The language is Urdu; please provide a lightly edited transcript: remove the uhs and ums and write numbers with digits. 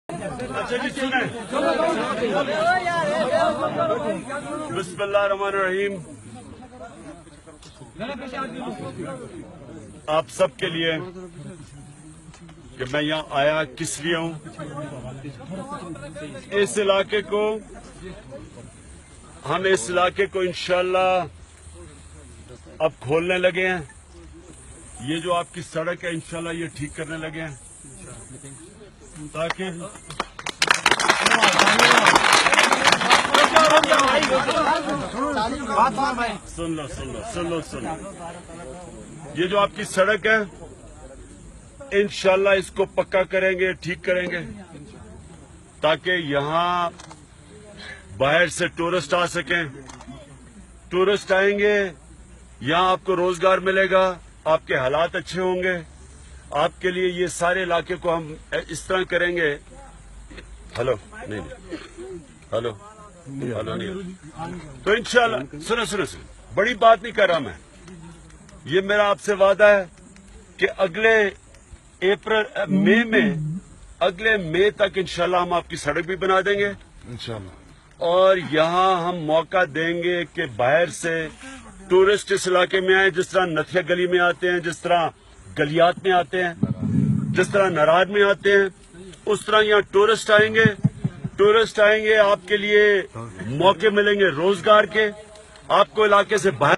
اچھا جی سنیں بسم اللہ الرحمن الرحیم. آپ سب کے لیے کہ میں یہاں آیا کس لیے ہوں. اس علاقے کو انشاءاللہ اب کھولنے لگے ہیں. یہ جو آپ کی سڑک ہے انشاءاللہ یہ ٹھیک کرنے لگے ہیں تاکہ سن لو. یہ جو آپ کی سڑک ہے انشاءاللہ اس کو پکا کریں گے, ٹھیک کریں گے تاکہ یہاں باہر سے ٹورسٹ آ سکیں. ٹورسٹ آئیں گے, یہاں آپ کو روزگار ملے گا, آپ کے حالات اچھے ہوں گے. آپ کے لیے یہ سارے علاقے کو ہم اس طرح کریں گے. ہلو تو انشاءاللہ سنو بڑی بات نہیں کر رہا میں. یہ میرا آپ سے وعدہ ہے کہ اگلے مئی تک انشاءاللہ ہم آپ کی سڑک بھی بنا دیں گے انشاءاللہ. اور یہاں ہم موقع دیں گے کہ باہر سے ٹورسٹ اس علاقے میں آئے, جس طرح نتھیا گلی میں آتے ہیں, جس طرح گلیات میں آتے ہیں, جس طرح نراد میں آتے ہیں, اس طرح یہاں ٹورسٹ آئیں گے. آپ کے لیے موقع ملیں گے روزگار کے. آپ کو علاقے سے باہر